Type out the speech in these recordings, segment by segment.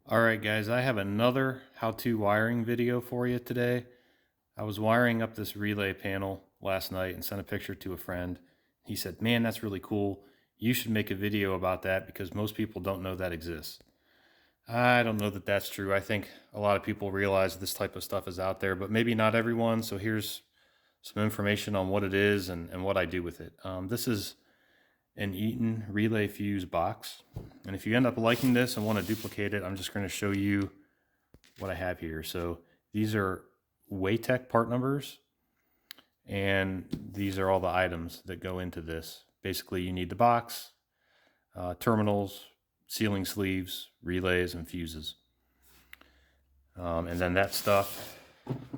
Alright guys, I have another how-to wiring video for you today. I was wiring up this relay panel last night and sent a picture to a friend. He said, "Man, that's really cool. You should make a video about that because most people don't know that exists." I don't know that that's true. I think a lot of people realize this type of stuff is out there, but maybe not everyone. So here's some information on what it is and what I do with it. This is an Eaton relay fuse box. And if you end up liking this and want to duplicate it, I'm just going to show you what I have here. So these are Waytech part numbers, and these are all the items that go into this. Basically, you need the box, terminals, sealing sleeves, relays, and fuses. And then that stuff,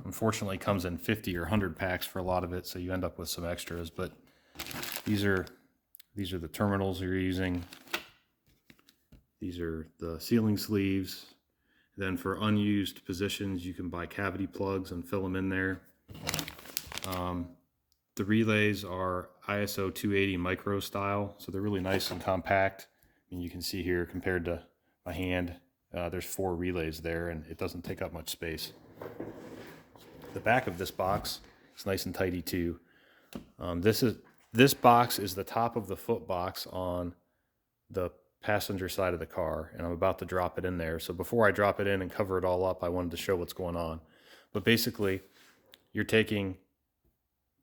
unfortunately, comes in 50 or 100 packs for a lot of it, so you end up with some extras. But these are the terminals you're using. These are the sealing sleeves. Then for unused positions, you can buy cavity plugs and fill them in there. The relays are ISO 280 micro style, so they're really nice and compact. And you can see here, compared to my hand, there's 4 relays there, and it doesn't take up much space. The back of this box is nice and tidy too. This box is the top of the foot box on the passenger side of the car, and I'm about to drop it in there. So before I drop it in and cover it all up, I wanted to show what's going on. But basically, you're taking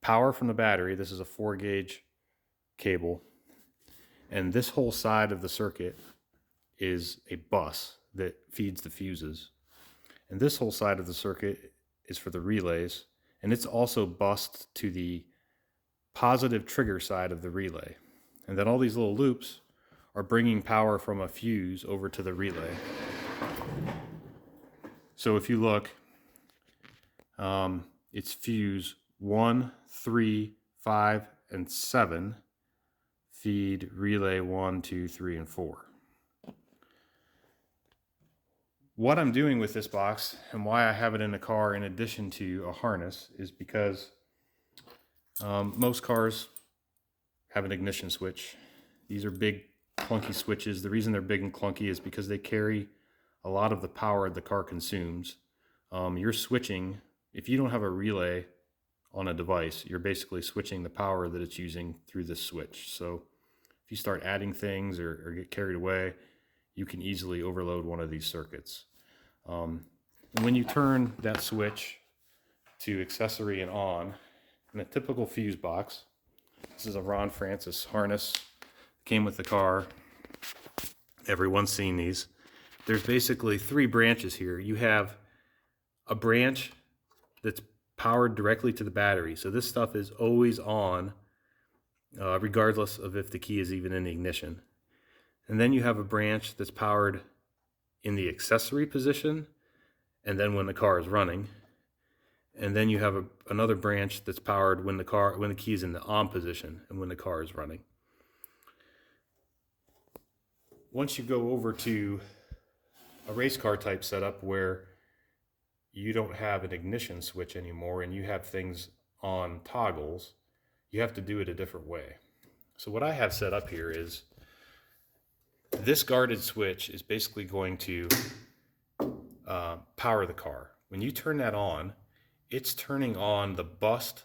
power from the battery. This is a 4-gauge cable, and this whole side of the circuit is a bus that feeds the fuses, and this whole side of the circuit is for the relays, and it's also bused to the positive trigger side of the relay. And then all these little loops are bringing power from a fuse over to the relay. So if you look, it's fuse 1, 3, 5, and 7 feed relay 1, 2, 3, and 4. What I'm doing with this box and why I have it in the car in addition to a harness is because most cars have an ignition switch. These are big, clunky switches. The reason they're big and clunky is because they carry a lot of the power the car consumes. You're switching, if you don't have a relay on a device, you're basically switching the power that it's using through this switch. So if you start adding things or get carried away, you can easily overload one of these circuits. And when you turn that switch to accessory and on, in a typical fuse box, this is a Ron Francis harness, came with the car. Everyone's seen these. There's basically 3 branches here. You have a branch that's powered directly to the battery. So this stuff is always on, regardless of if the key is even in the ignition. And then you have a branch that's powered in the accessory position, and then when the car is running. And then you have another branch that's powered when the key is in the on position and when the car is running. Once you go over to a race car type setup where you don't have an ignition switch anymore and you have things on toggles, you have to do it a different way. So what I have set up here is this guarded switch is basically going to power the car. When you turn that on, it's turning on the bust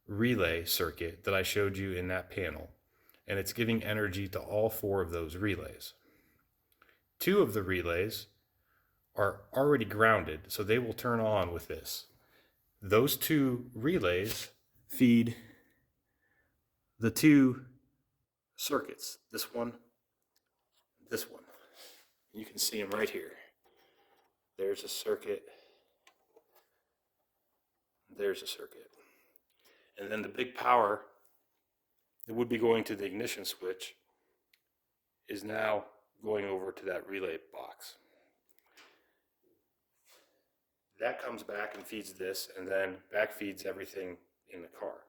relay circuit that I showed you in that panel, and it's giving energy to all 4 of those relays. 2 of the relays are already grounded, so they will turn on with this. Those 2 relays feed the 2 circuits, this one. You can see them right here. There's a circuit. There's a circuit. And then the big power that would be going to the ignition switch is now going over to that relay box. That comes back and feeds this, and then back feeds everything in the car.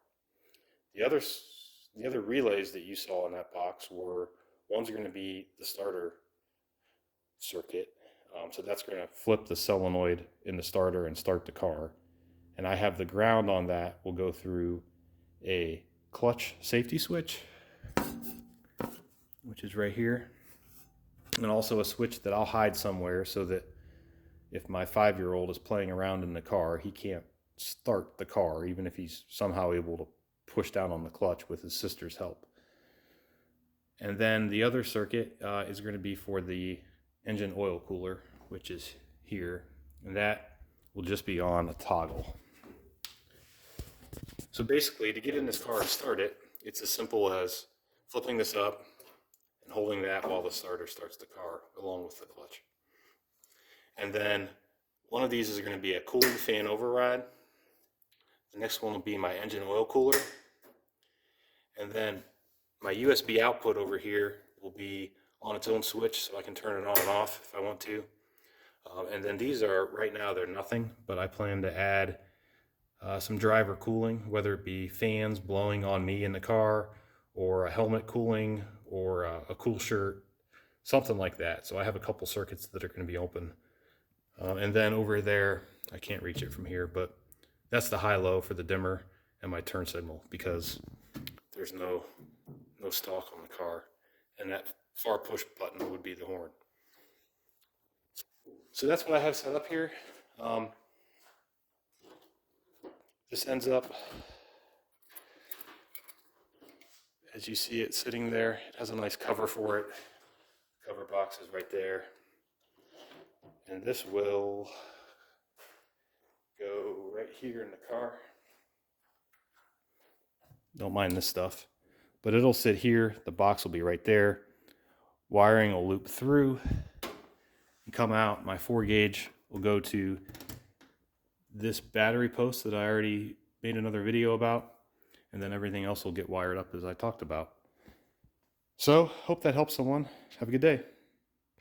The other relays that you saw in that box ones are going to be the starter circuit. So that's going to flip the solenoid in the starter and start the car. And I have the ground on that will go through a clutch safety switch, which is right here. and also a switch that I'll hide somewhere so that if my 5-year-old is playing around in the car, he can't start the car, even if he's somehow able to push down on the clutch with his sister's help. And then the other circuit is going to be for the engine oil cooler, which is here, and that will just be on a toggle. So basically, to get in this car and start it, it's as simple as flipping this up and holding that while the starter starts the car along with the clutch. And then one of these is going to be a cooling fan override. The next one will be my engine oil cooler. And then my USB output over here will be on its own switch, so I can turn it on and off if I want to. And then these are, right now they're nothing, but I plan to add some driver cooling, whether it be fans blowing on me in the car, or a helmet cooling, or a cool shirt, something like that. So I have a couple circuits that are going to be open. And then over there, I can't reach it from here, but that's the high-low for the dimmer and my turn signal, because there's no stalk on the car. And that far push button would be the horn. So that's what I have set up here. This ends up, as you see it sitting there, it has a nice cover for it. Cover box is right there. And this will go right here in the car. Don't mind this stuff, but it'll sit here. The box will be right there. Wiring will loop through and come out. My 4-gauge will go to this battery post that I already made another video about, and then everything else will get wired up as I talked about. So, hope that helps someone. Have a good day.